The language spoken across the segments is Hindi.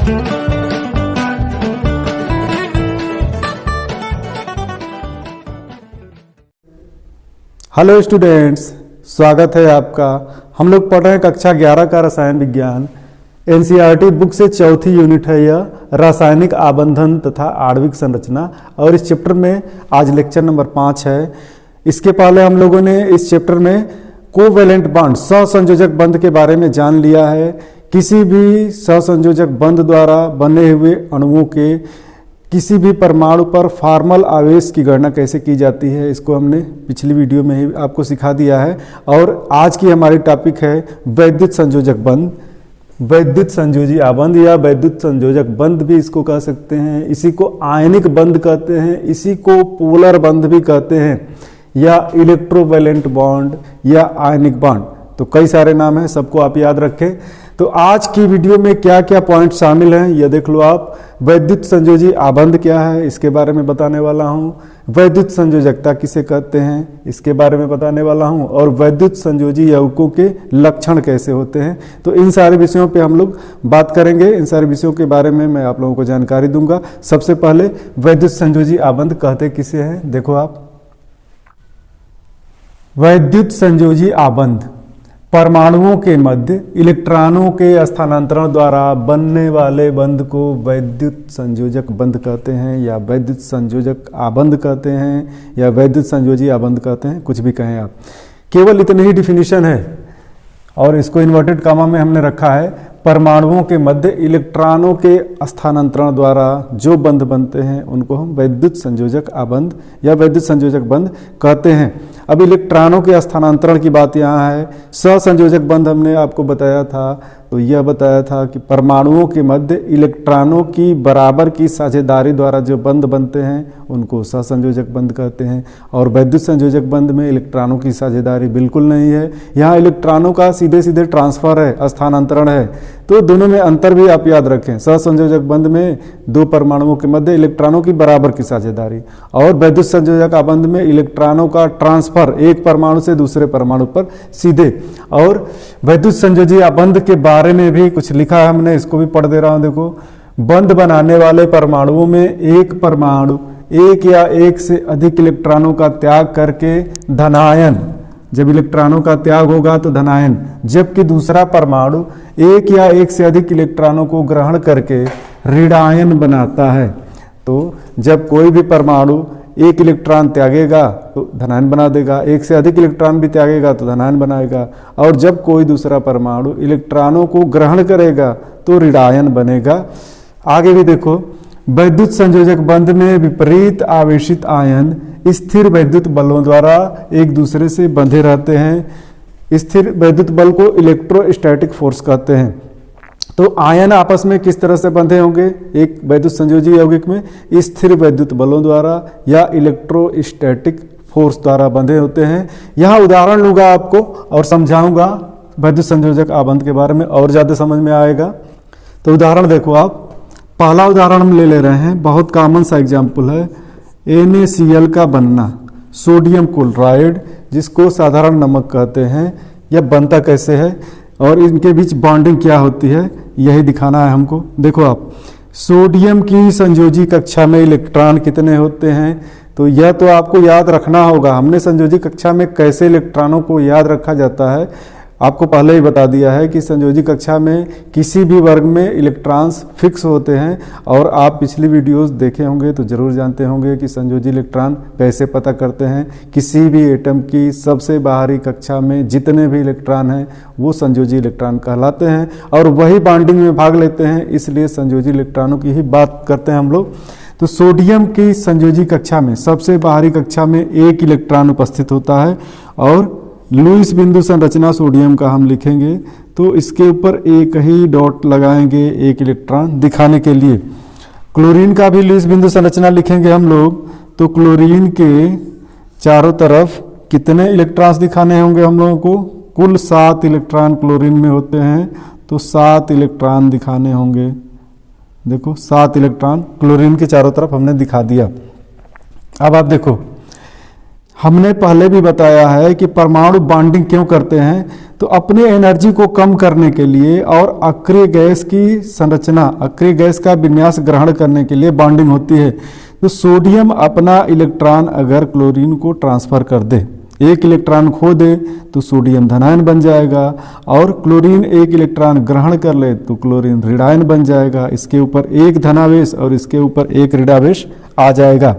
हेलो स्टूडेंट्स, स्वागत है आपका। हम लोग पढ़ रहे हैं कक्षा 11 का रसायन विज्ञान। एनसीईआरटी बुक से चौथी यूनिट है यह, रासायनिक आबंधन तथा आणविक संरचना। और इस चैप्टर में आज लेक्चर नंबर 5 है। इसके पहले हम लोगों ने इस चैप्टर में कोवैलेंट बॉन्ड, सहसंयोजक बंध के बारे में जान लिया है। किसी भी सहसंयोजक बंध द्वारा बने हुए अणुओं के किसी भी परमाणु पर फॉर्मल आवेश की गणना कैसे की जाती है, इसको हमने पिछली वीडियो में ही आपको सिखा दिया है। और आज की हमारी टॉपिक है वैद्युत संयोजक बंध, वैद्युत संयोजी आबंध या वैद्युत संयोजक बंध भी इसको कह सकते हैं। इसी को आयनिक बंध कहते हैं, इसी को पोलर बंध भी कहते हैं, या इलेक्ट्रोवैलेंट बॉन्ड या आयनिक बॉन्ड। तो कई सारे नाम हैं, सबको आप याद रखें। तो आज की वीडियो में क्या क्या पॉइंट शामिल हैं ये देख लो आप। वैद्युत संयोजी आबंध क्या है इसके बारे में बताने वाला हूँ। वैद्युत संयोजकता किसे कहते हैं इसके बारे में बताने वाला हूँ। और वैद्युत संयोजी यौगिकों के लक्षण कैसे होते हैं, तो इन सारे विषयों पे हम लोग बात करेंगे। इन सारे विषयों के बारे में मैं आप लोगों को जानकारी दूंगा। सबसे पहले वैद्युत संयोजी आबंध कहते किसे हैं, देखो आप। वैद्युत संयोजी आबंध परमाणुओं के मध्य इलेक्ट्रॉनों के स्थानांतरण द्वारा बनने वाले बंध को वैद्युत संयोजक बंध कहते हैं, या वैद्युत संयोजक आबंध कहते हैं, या वैद्युत संयोजी आबंध कहते हैं, कुछ भी कहें आप। केवल इतनी ही डिफिनीशन है और इसको इन्वर्टेड कामा में हमने रखा है। परमाणुओं के मध्य इलेक्ट्रॉनों के स्थानांतरण द्वारा जो बंध बनते हैं उनको हम वैद्युत संयोजक आबंध या वैद्युत संयोजक बंध कहते हैं। अब इलेक्ट्रॉनों के स्थानांतरण की बात यहाँ है। सहसंयोजक बंध हमने आपको बताया था, तो यह बताया था कि परमाणुओं के मध्य इलेक्ट्रॉनों की बराबर की साझेदारी द्वारा जो बंध बनते हैं उनको सहसंयोजक बंध कहते हैं। और वैद्युत संयोजक बंध में इलेक्ट्रॉनों की साझेदारी बिल्कुल नहीं है, यहाँ इलेक्ट्रॉनों का सीधे सीधे ट्रांसफर है, स्थानांतरण है। तो दोनों में अंतर भी आप याद रखें। सहसंयोजक बंध में दो परमाणुओं के मध्य इलेक्ट्रॉनों की बराबर की साझेदारी, और वैद्युत संयोजक आबंध में इलेक्ट्रॉनों का ट्रांसफर एक परमाणु से दूसरे परमाणु पर सीधे। और वैद्युत संयोजी आबंध के बारे में भी कुछ लिखा है हमने, इसको भी पढ़ दे रहा हूं। देखो, बंध बनाने वाले परमाणुओं में एक परमाणु एक या एक से अधिक इलेक्ट्रॉनों का त्याग करके धनायन, जब इलेक्ट्रॉनों का त्याग होगा तो धनायन, जबकि दूसरा परमाणु एक या एक से अधिक इलेक्ट्रॉनों को ग्रहण करके ऋणायन बनाता है। तो जब कोई भी परमाणु एक इलेक्ट्रॉन त्यागेगा तो धनायन बना देगा, एक से अधिक इलेक्ट्रॉन भी त्यागेगा तो धनायन बनाएगा, और जब कोई दूसरा परमाणु इलेक्ट्रॉनों को ग्रहण करेगा तो ऋणायन बनेगा। आगे भी देखो, वैद्युत संयोजक बंध में विपरीत आवेशित आयन स्थिर वैद्युत बलों द्वारा एक दूसरे से बंधे रहते हैं। स्थिर वैद्युत बल को इलेक्ट्रोस्टैटिक फोर्स कहते हैं। तो आयन आपस में किस तरह से बंधे होंगे एक वैद्युत संयोजी यौगिक में? स्थिर वैद्युत बलों द्वारा या इलेक्ट्रोस्टैटिक फोर्स द्वारा बंधे होते हैं। यहाँ उदाहरण लूंगा आपको और समझाऊंगा वैद्युत संयोजक आबंध के बारे में, और ज़्यादा समझ में आएगा। तो उदाहरण देखो आप। पहला उदाहरण हम ले रहे हैं, बहुत कॉमन सा एग्जाम्पल है, NaCl का बनना, सोडियम क्लोराइड जिसको साधारण नमक कहते हैं। यह बनता कैसे है और इनके बीच बॉन्डिंग क्या होती है यही दिखाना है हमको। देखो आप, सोडियम की संयोजी कक्षा में इलेक्ट्रॉन कितने होते हैं, तो यह तो आपको याद रखना होगा। हमने संयोजी कक्षा में कैसे इलेक्ट्रॉनों को याद रखा जाता है आपको पहले ही बता दिया है कि संयोजी कक्षा में किसी भी वर्ग में इलेक्ट्रॉन्स फिक्स होते हैं। और आप पिछली वीडियोस देखे होंगे तो जरूर जानते होंगे कि संयोजी इलेक्ट्रॉन कैसे पता करते हैं। किसी भी एटम की सबसे बाहरी कक्षा में जितने भी इलेक्ट्रॉन हैं वो संयोजी इलेक्ट्रॉन कहलाते हैं, और वही बॉन्डिंग में भाग लेते हैं, इसलिए संयोजी इलेक्ट्रॉनों की ही बात करते हैं हम लोग। तो सोडियम की संयोजी कक्षा में सबसे बाहरी कक्षा में एक इलेक्ट्रॉन उपस्थित होता है, और लुईस बिंदु संरचना सोडियम का हम लिखेंगे तो इसके ऊपर एक ही डॉट लगाएंगे एक इलेक्ट्रॉन दिखाने के लिए। क्लोरीन का भी लुईस बिंदु संरचना लिखेंगे हम लोग, तो क्लोरीन के चारों तरफ कितने इलेक्ट्रॉन्स दिखाने होंगे हम लोगों को? कुल 7 इलेक्ट्रॉन क्लोरीन में होते हैं, तो 7 इलेक्ट्रॉन दिखाने होंगे। देखो 7 इलेक्ट्रॉन क्लोरीन के चारों तरफ हमने दिखा दिया। अब आप देखो, हमने पहले भी बताया है कि परमाणु बॉन्डिंग क्यों करते हैं, तो अपने एनर्जी को कम करने के लिए और अक्रिय गैस की संरचना, अक्रिय गैस का विन्यास ग्रहण करने के लिए बॉन्डिंग होती है। तो सोडियम अपना इलेक्ट्रॉन अगर क्लोरीन को ट्रांसफर कर दे, एक इलेक्ट्रॉन खो दे तो सोडियम धनायन बन जाएगा, और क्लोरीन एक इलेक्ट्रॉन ग्रहण कर ले तो क्लोरीन ऋणायन बन जाएगा। इसके ऊपर एक धनावेश और इसके ऊपर एक ऋणावेश आ जाएगा।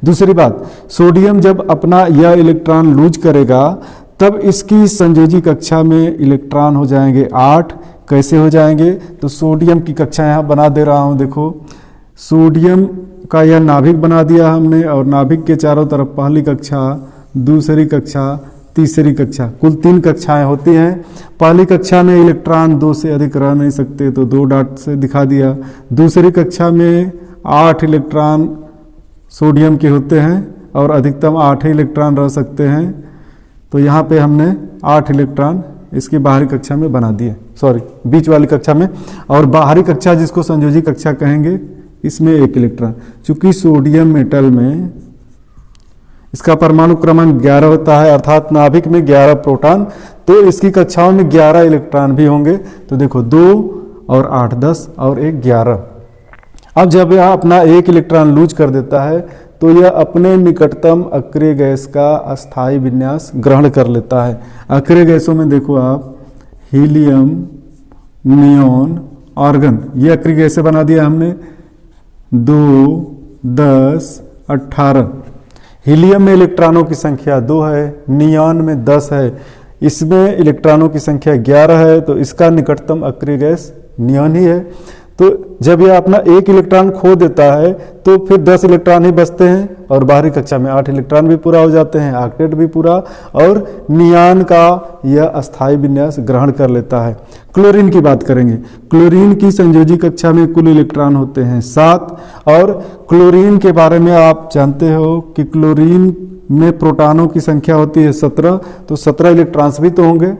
दूसरी बात, सोडियम जब अपना यह इलेक्ट्रॉन लूज करेगा तब इसकी संयोजी कक्षा में इलेक्ट्रॉन हो जाएंगे 8। कैसे हो जाएंगे, तो सोडियम की कक्षा यहाँ बना दे रहा हूँ। देखो, सोडियम का यह नाभिक बना दिया हमने, और नाभिक के चारों तरफ पहली कक्षा, दूसरी कक्षा, तीसरी कक्षा, कुल 3 कक्षाएं होती हैं। पहली कक्षा में इलेक्ट्रॉन 2 से अधिक रह नहीं सकते तो 2 डॉट से दिखा दिया। दूसरी कक्षा में 8 इलेक्ट्रॉन सोडियम के होते हैं और अधिकतम 8 ही इलेक्ट्रॉन रह सकते हैं, तो यहाँ पे हमने 8 इलेक्ट्रॉन इसकी बाहरी कक्षा में बना दिए, सॉरी बीच वाली कक्षा में। और बाहरी कक्षा जिसको संयोजी कक्षा कहेंगे, इसमें 1 इलेक्ट्रॉन। चूंकि सोडियम मेटल में इसका परमाणु क्रमांक 11 होता है, अर्थात नाभिक में 11 प्रोटॉन, तो इसकी कक्षाओं में 11 इलेक्ट्रॉन भी होंगे। तो देखो 2 और 8 10 और 1 11। अब जब यह अपना 1 इलेक्ट्रॉन लूज कर देता है तो यह अपने निकटतम अक्रिय गैस का अस्थायी विन्यास ग्रहण कर लेता है। अक्रिय गैसों में देखो आप, हीलियम, नियोन, आर्गन, ये अक्रिय गैसें बना दिया हमने। 2 10 18। हीलियम में इलेक्ट्रॉनों की संख्या 2 है, नियॉन में 10 है, इसमें इलेक्ट्रॉनों की संख्या 11 है, तो इसका निकटतम अक्रिय गैस नियॉन ही है। तो जब यह अपना 1 इलेक्ट्रॉन खो देता है तो फिर 10 इलेक्ट्रॉन ही बचते हैं, और बाहरी कक्षा में 8 इलेक्ट्रॉन भी पूरा हो जाते हैं, ऑक्टेट भी पूरा, और नियॉन का यह अस्थायी विन्यास ग्रहण कर लेता है। क्लोरीन की बात करेंगे। क्लोरीन की संयोजी कक्षा में कुल इलेक्ट्रॉन होते हैं 7, और क्लोरीन के बारे में आप जानते हो कि क्लोरीन में प्रोटॉनों की संख्या होती है 17, तो 17 इलेक्ट्रॉन्स भी तो होंगे।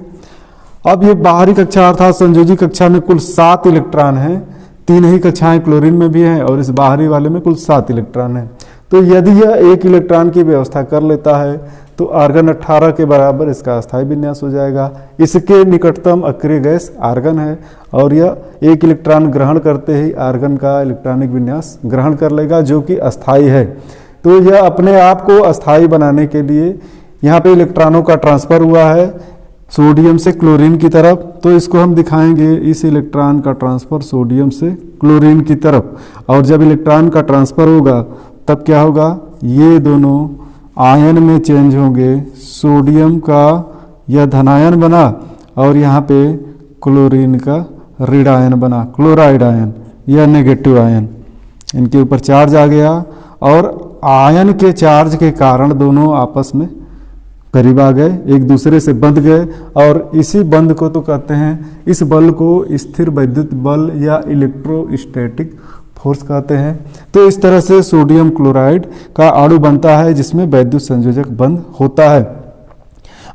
अब ये बाहरी कक्षा अर्थात संयोजी कक्षा में कुल 7 इलेक्ट्रॉन हैं, 3 ही कक्षाएं क्लोरीन में भी हैं और इस बाहरी वाले में कुल 7 इलेक्ट्रॉन हैं। तो यदि यह 1 इलेक्ट्रॉन की व्यवस्था कर लेता है तो आर्गन 18 के बराबर इसका अस्थायी विन्यास हो जाएगा। इसके निकटतम अक्रिय गैस आर्गन है, और यह 1 इलेक्ट्रॉन ग्रहण करते ही आर्गन का इलेक्ट्रॉनिक विन्यास ग्रहण कर लेगा, जो कि अस्थायी है। तो यह अपने आप को अस्थायी बनाने के लिए यहाँ पे इलेक्ट्रॉनों का ट्रांसफर हुआ है सोडियम से क्लोरीन की तरफ, तो इसको हम दिखाएंगे इस इलेक्ट्रॉन का ट्रांसफर सोडियम से क्लोरीन की तरफ। और जब इलेक्ट्रॉन का ट्रांसफर होगा तब क्या होगा, ये दोनों आयन में चेंज होंगे। सोडियम का यह धनायन बना और यहाँ पे क्लोरीन का ऋणायन बना, क्लोराइड आयन, यह नेगेटिव आयन, इनके ऊपर चार्ज आ गया, और आयन के चार्ज के कारण दोनों आपस में करीब आ गए, एक दूसरे से बंध गए, और इसी बंध को तो कहते हैं, इस बल को स्थिर वैद्युत बल या इलेक्ट्रोस्टैटिक फोर्स कहते हैं। तो इस तरह से सोडियम क्लोराइड का अणु बनता है जिसमें वैद्युत संयोजक बंध होता है।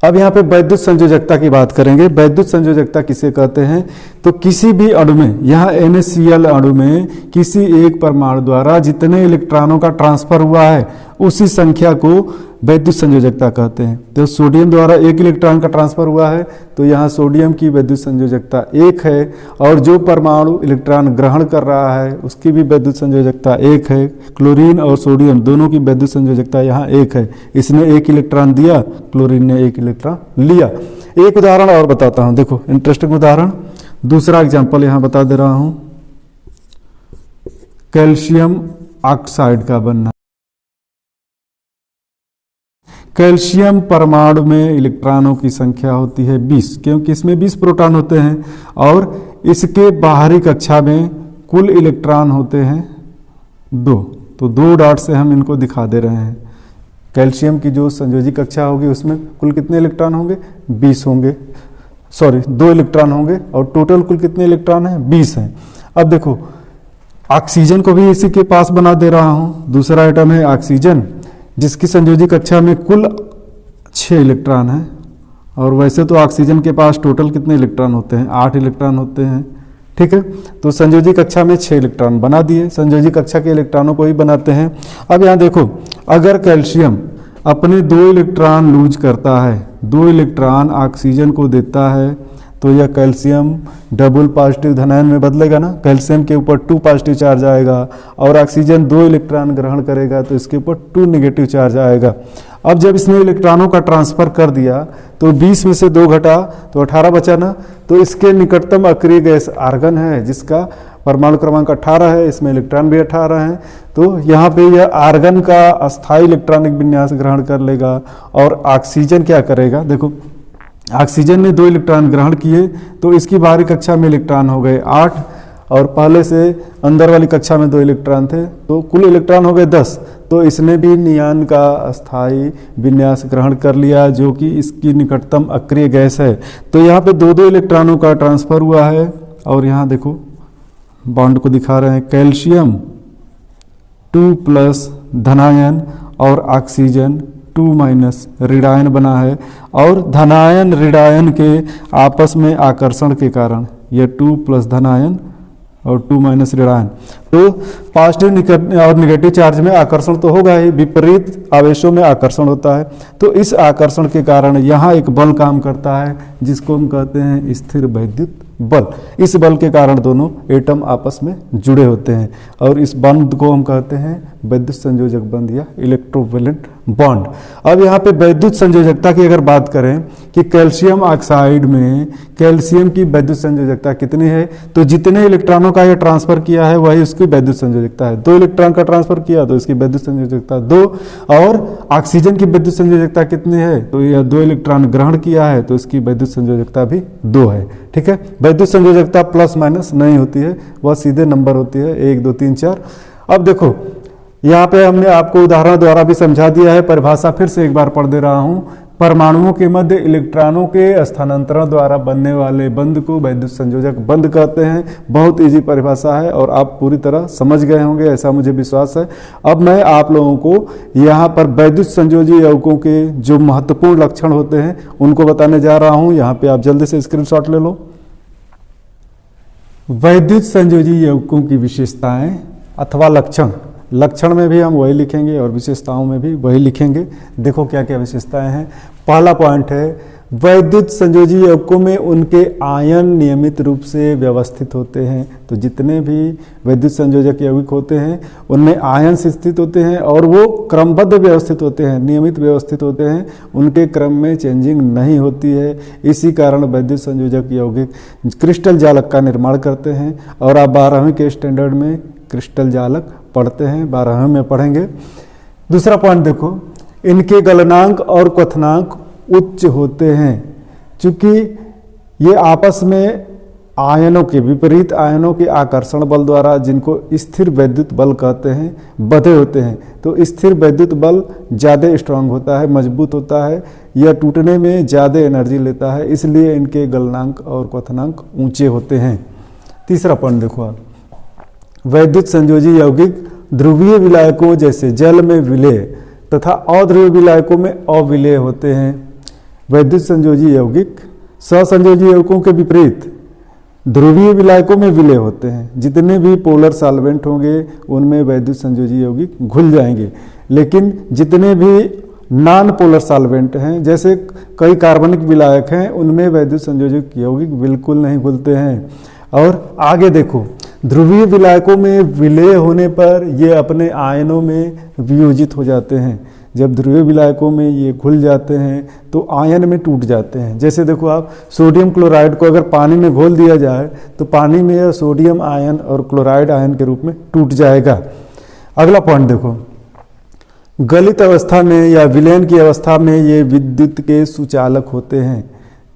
अब यहाँ पे वैद्युत संयोजकता की बात करेंगे। वैद्युत संयोजकता किसे कहते हैं, तो किसी भी अणु में, यहाँ NaCl अणु में किसी एक परमाणु द्वारा जितने इलेक्ट्रॉनों का ट्रांसफर हुआ है उसी संख्या को वैद्युत संयोजकता कहते हैं। तो सोडियम द्वारा 1 इलेक्ट्रॉन का ट्रांसफर हुआ है, तो यहाँ सोडियम की वैद्युत संयोजकता 1 है, और जो परमाणु इलेक्ट्रॉन ग्रहण कर रहा है उसकी भी वैद्युत संयोजकता 1 है। क्लोरीन और सोडियम दोनों की वैद्युत संयोजकता यहाँ 1 है। इसने 1 इलेक्ट्रॉन दिया, क्लोरीन ने 1 इलेक्ट्रॉन लिया। एक उदाहरण और बताता हूँ, देखो इंटरेस्टिंग उदाहरण, दूसरा एग्जाम्पल यहाँ बता दे रहा हूँ। कैल्शियम ऑक्साइड का बनना। कैल्शियम परमाणु में इलेक्ट्रॉनों की संख्या होती है 20, क्योंकि इसमें 20 प्रोटॉन होते हैं, और इसके बाहरी कक्षा में कुल इलेक्ट्रॉन होते हैं 2। तो 2 डॉट से हम इनको दिखा दे रहे हैं। कैल्शियम की जो संयोजी कक्षा होगी उसमें कुल कितने इलेक्ट्रॉन होंगे, 20 होंगे, सॉरी 2 इलेक्ट्रॉन होंगे, और टोटल कुल कितने इलेक्ट्रॉन हैं, 20 हैं। अब देखो ऑक्सीजन को भी इसी के पास बना दे रहा हूँ। दूसरा आइटम है ऑक्सीजन, जिसकी संयोजी कक्षा में कुल 6 इलेक्ट्रॉन हैं, और वैसे तो ऑक्सीजन के पास टोटल कितने इलेक्ट्रॉन होते हैं, 8 इलेक्ट्रॉन होते हैं, ठीक है। तो संयोजी कक्षा में 6 इलेक्ट्रॉन बना दिए, संयोजी कक्षा के इलेक्ट्रॉनों को ही बनाते हैं। अब यहाँ देखो, अगर कैल्शियम अपने 2 इलेक्ट्रॉन लूज करता है, 2 इलेक्ट्रॉन ऑक्सीजन को देता है, तो यह कैल्शियम डबल पॉजिटिव धनायन में बदलेगा ना, कैल्शियम के ऊपर 2 पॉजिटिव चार्ज आएगा और ऑक्सीजन 2 इलेक्ट्रॉन ग्रहण करेगा तो इसके ऊपर 2 नेगेटिव चार्ज आएगा। अब जब इसने इलेक्ट्रॉनों का ट्रांसफर कर दिया तो 20 में से 2 घटा तो 18 बचा ना, तो इसके निकटतम अक्रिय गैस आर्गन है जिसका परमाणु क्रमांक 18 है, इसमें इलेक्ट्रॉन भी 18 हैं, तो यहाँ पे यह आर्गन का अस्थायी इलेक्ट्रॉनिक विन्यास ग्रहण कर लेगा और ऑक्सीजन क्या करेगा, देखो ऑक्सीजन ने 2 इलेक्ट्रॉन ग्रहण किए तो इसकी बाहरी कक्षा में इलेक्ट्रॉन हो गए 8 और पहले से अंदर वाली कक्षा में 2 इलेक्ट्रॉन थे तो कुल इलेक्ट्रॉन हो गए 10, तो इसने भी नियान का अस्थायी विन्यास ग्रहण कर लिया जो कि इसकी निकटतम अक्रिय गैस है। तो यहाँ पे 2-2 इलेक्ट्रॉनों का ट्रांसफर हुआ है और यहाँ देखो बॉन्ड को दिखा रहे हैं, कैल्शियम 2+ धनायन और ऑक्सीजन 2- ऋणायन बना है और धनायन ऋणायन के आपस में आकर्षण के कारण यह 2+ धनायन और 2- ऋणायन, तो पॉजिटिव और नेगेटिव चार्ज में आकर्षण तो होगा ही, विपरीत आवेशों में आकर्षण होता है। तो इस आकर्षण के कारण यहाँ एक बल काम करता है जिसको हम कहते हैं स्थिर वैद्युत बल। इस बल के कारण दोनों एटम आपस में जुड़े होते हैं और इस बंध को हम कहते हैं वैद्युत संयोजक बंध या इलेक्ट्रोवैलेंट बॉन्ड। अब यहाँ पे वैद्युत संयोजकता की अगर बात करें कि कैल्शियम ऑक्साइड में कैल्शियम की वैद्युत संयोजकता कितनी है, तो जितने इलेक्ट्रॉनों का यह ट्रांसफर किया है वही उसकी वैद्युत संयोजकता है। 2 इलेक्ट्रॉन का ट्रांसफर किया तो इसकी वैद्युत संयोजकता 2, और ऑक्सीजन की वैद्युत संयोजकता कितनी है, तो यह 2 इलेक्ट्रॉन ग्रहण किया है तो इसकी वैद्युत संयोजकता भी 2 है। ठीक है, वैद्युत संयोजकता प्लस माइनस नहीं होती है, वह सीधे नंबर होती है 1 2 3 4। अब देखो यहाँ पे हमने आपको उदाहरण द्वारा भी समझा दिया है, परिभाषा फिर से एक बार पढ़ दे रहा हूँ। परमाणुओं के मध्य इलेक्ट्रॉनों के स्थानांतरण द्वारा बनने वाले बंध को वैद्युत संयोजक बंध कहते हैं। बहुत इजी परिभाषा है और आप पूरी तरह समझ गए होंगे ऐसा मुझे विश्वास है। अब मैं आप लोगों को यहाँ पर वैद्युत संयोजी यौगिकों के जो महत्वपूर्ण लक्षण होते हैं उनको बताने जा रहा हूँ। यहाँ पे आप जल्दी से स्क्रीनशॉट ले लो। वैद्युत संयोजी यौगिकों की विशेषताएं अथवा लक्षण, लक्षण में भी हम वही लिखेंगे और विशेषताओं में भी वही लिखेंगे। देखो क्या क्या विशेषताएं हैं। पहला पॉइंट है वैद्युत संयोजी यौगिकों में उनके आयन नियमित रूप से व्यवस्थित होते हैं। तो जितने भी वैद्युत संयोजक यौगिक होते हैं उनमें आयन स्थित होते हैं और वो क्रमबद्ध व्यवस्थित होते हैं, नियमित व्यवस्थित होते हैं, उनके क्रम में चेंजिंग नहीं होती है। इसी कारण वैद्युत संयोजक यौगिक क्रिस्टल जालक का निर्माण करते हैं। और आप 12वीं के स्टैंडर्ड में क्रिस्टल जालक पढ़ते हैं, 12वीं में पढ़ेंगे। दूसरा पॉइंट देखो, इनके गलनांक और क्वथनांक उच्च होते हैं। चूंकि ये आपस में आयनों के विपरीत आयनों के आकर्षण बल द्वारा, जिनको स्थिर वैद्युत बल कहते हैं, बंधे होते हैं, तो स्थिर वैद्युत बल ज़्यादा स्ट्रांग होता है, मजबूत होता है, यह टूटने में ज़्यादा एनर्जी लेता है, इसलिए इनके गलनांक और क्वथनांक ऊंचे होते हैं। तीसरा पॉइंट देखो आप, वैद्युत संयोजी यौगिक ध्रुवीय विलायकों जैसे जल में विलेय तथा अध्रुवीय विलायकों में अविलेय होते हैं। वैद्युत संयोजी यौगिक सहसंयोजी यौगिकों के विपरीत ध्रुवीय विलायकों में विलेय होते हैं। जितने भी पोलर सॉल्वेंट होंगे उनमें वैद्युत संयोजी यौगिक घुल जाएंगे, लेकिन जितने भी नॉन पोलर सॉल्वेंट हैं जैसे कई कार्बनिक विलायक हैं उनमें वैद्युत संयोजक यौगिक बिल्कुल नहीं घुलते हैं। और आगे देखो, ध्रुवीय विलायकों में विलेय होने पर ये अपने आयनों में वियोजित हो जाते हैं। जब ध्रुवीय विलायकों में ये घुल जाते हैं तो आयन में टूट जाते हैं। जैसे देखो आप, सोडियम क्लोराइड को अगर पानी में घोल दिया जाए तो पानी में यह सोडियम आयन और क्लोराइड आयन के रूप में टूट जाएगा। अगला पॉइंट देखो, गलित अवस्था में या विलयन की अवस्था में ये विद्युत के सुचालक होते हैं।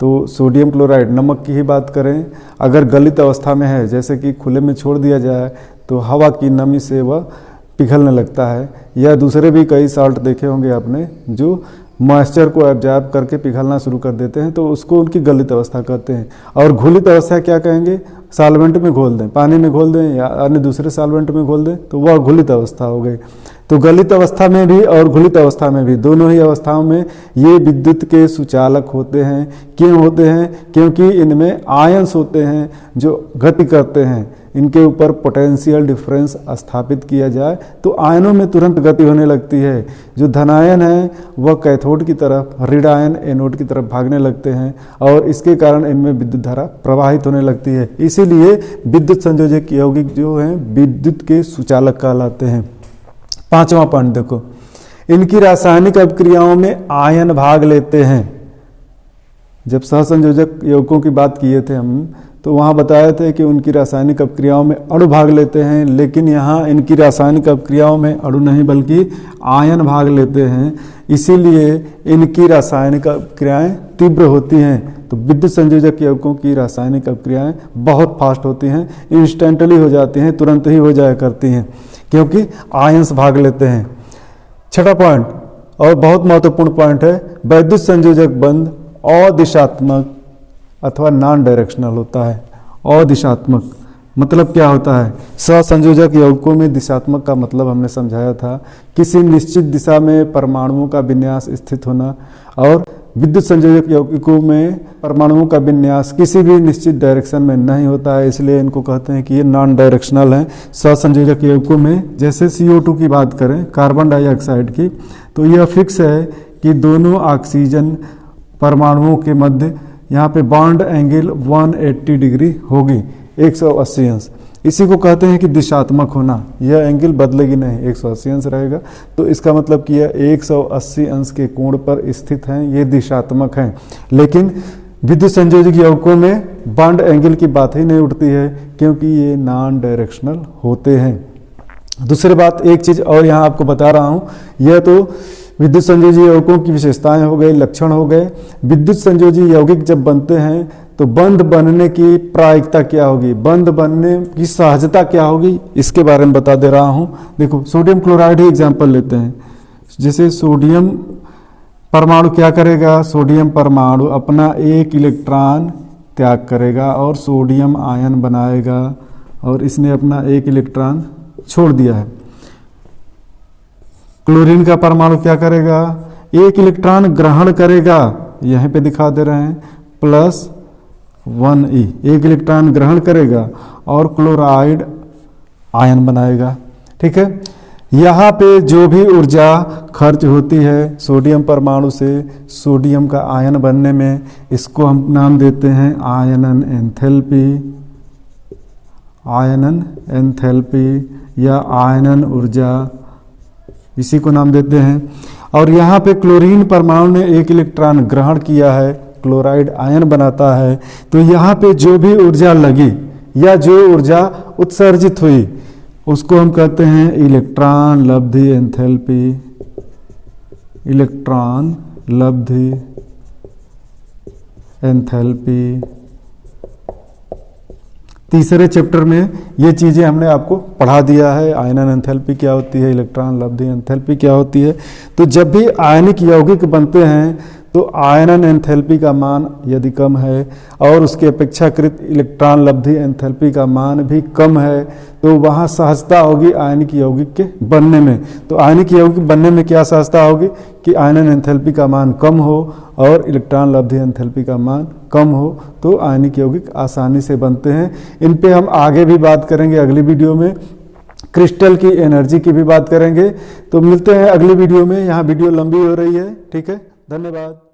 तो सोडियम क्लोराइड, नमक की ही बात करें, अगर गलित अवस्था में है, जैसे कि खुले में छोड़ दिया जाए तो हवा की नमी से वह पिघलने लगता है, या दूसरे भी कई साल्ट देखे होंगे आपने जो मॉइस्चर को एब्जॉर्ब करके पिघलना शुरू कर देते हैं, तो उसको उनकी गलित अवस्था कहते हैं। और घुलित अवस्था क्या कहेंगे, सॉल्वेंट में घोल दें, पानी में घोल दें या अन्य दूसरे सॉल्वेंट में घोल दें तो वह घुलित अवस्था हो गई। तो गलित अवस्था में भी और घुलित अवस्था में भी, दोनों ही अवस्थाओं में ये विद्युत के सुचालक होते हैं। क्यों होते हैं? क्योंकि इनमें आयंस होते हैं जो गति करते हैं। इनके ऊपर पोटेंशियल डिफरेंस स्थापित किया जाए तो आयनों में तुरंत गति होने लगती है। जो धनायन है वह कैथोड की तरफ, ऋण आयन एनोड की तरफ भागने लगते हैं और इसके कारण इनमें विद्युत धारा प्रवाहित होने लगती है। इसीलिए विद्युत संयोजक यौगिक जो हैं विद्युत के सुचालक कहलाते हैं। 5वां पॉइंट देखो, इनकी रासायनिक अभिक्रियाओं में आयन भाग लेते हैं। जब सहसंयोजक यौगिकों की बात किए थे हम, तो वहाँ बताए थे कि उनकी रासायनिक अभिक्रियाओं में अणु भाग लेते हैं, लेकिन यहाँ इनकी रासायनिक अभिक्रियाओं में अणु नहीं बल्कि आयन भाग लेते हैं। इसीलिए इनकी रासायनिक अभिक्रियाएं तीव्र होती हैं। तो विद्युत संयोजक यौगिकों की रासायनिक अभिक्रियाएं बहुत फास्ट होती हैं, इंस्टेंटली हो जाती हैं, तुरंत ही हो जाया करती हैं, क्योंकि आयंस भाग लेते हैं। 6वां पॉइंट और बहुत महत्वपूर्ण पॉइंट है, वैद्युत संयोजक बंध अदिशात्मक अथवा नॉन डायरेक्शनल होता है। अदिशात्मक मतलब क्या होता है? सहसंयोजक यौगिकों में दिशात्मक का मतलब हमने समझाया था, किसी निश्चित दिशा में परमाणुओं का विन्यास स्थित होना, और विद्युत संयोजक यौगिकों में परमाणुओं का विन्यास किसी भी निश्चित डायरेक्शन में नहीं होता है, इसलिए इनको कहते हैं कि ये नॉन डायरेक्शनल हैं। सहसंयोजक यौगिकों में जैसे CO2 की बात करें, कार्बन डाइऑक्साइड की, तो यह फिक्स है कि दोनों ऑक्सीजन परमाणुओं के मध्य यहाँ पे बॉन्ड एंगल 180 डिग्री होगी, 180 अंश। इसी को कहते हैं कि दिशात्मक होना। यह एंगल बदलेगी नहीं, 180 अंश रहेगा। तो इसका मतलब कि यह 180 अंश के कोण पर स्थित हैं, ये दिशात्मक हैं। लेकिन विद्युत संयोजक यौगिकों में बॉन्ड एंगल की बात ही नहीं उठती है, क्योंकि ये नॉन डायरेक्शनल होते हैं। दूसरी बात, एक चीज़ और यहाँ आपको बता रहा हूँ, यह तो विद्युत संयोजी यौगिकों की विशेषताएं हो गई, लक्षण हो गए। विद्युत संयोजी यौगिक जब बनते हैं तो बंध बनने की प्रायिकता क्या होगी, बंध बनने की सहजता क्या होगी, इसके बारे में बता दे रहा हूं। देखो, सोडियम क्लोराइड ही एग्जाम्पल लेते हैं। जैसे सोडियम परमाणु क्या करेगा, सोडियम परमाणु अपना एक इलेक्ट्रॉन त्याग करेगा और सोडियम आयन बनाएगा, और इसने अपना एक इलेक्ट्रॉन छोड़ दिया है। क्लोरीन का परमाणु क्या करेगा, एक इलेक्ट्रॉन ग्रहण करेगा, यहीं पे दिखा दे रहे हैं, +1e, एक इलेक्ट्रॉन ग्रहण करेगा और क्लोराइड आयन बनाएगा। ठीक है, यहाँ पे जो भी ऊर्जा खर्च होती है सोडियम परमाणु से सोडियम का आयन बनने में, इसको हम नाम देते हैं आयनन एंथैल्पी, आयनन एंथैल्पी या आयनन ऊर्जा, इसी को नाम देते हैं। और यहाँ पे क्लोरीन परमाणु ने एक इलेक्ट्रॉन ग्रहण किया है, क्लोराइड आयन बनाता है, तो यहाँ पे जो भी ऊर्जा लगी या जो ऊर्जा उत्सर्जित हुई उसको हम कहते हैं इलेक्ट्रॉन लब्धि एंथैल्पी, इलेक्ट्रॉन लब्धि एंथैल्पी। तीसरे चैप्टर में ये चीज़ें हमने आपको पढ़ा दिया है, आयनन एंथैल्पी क्या होती है, इलेक्ट्रॉन लब्धि एंथैल्पी क्या होती है। तो जब भी आयनिक यौगिक बनते हैं तो आयनन एंथैल्पी का मान यदि कम है और उसके अपेक्षाकृत इलेक्ट्रॉन लब्धि एंथैल्पी का मान भी कम है, तो वहाँ सहजता होगी आयनिक यौगिक के बनने में। तो आयनिक यौगिक बनने में क्या सहजता होगी कि आयनन एंथैल्पी का मान कम हो और इलेक्ट्रॉन लब्धि एंथैल्पी का मान कम हो, तो आयनिक यौगिक आसानी से बनते हैं। इन पे हम आगे भी बात करेंगे, अगली वीडियो में क्रिस्टल की एनर्जी की भी बात करेंगे। तो मिलते हैं अगली वीडियो में, यहाँ वीडियो लंबी हो रही है। ठीक है, धन्यवाद।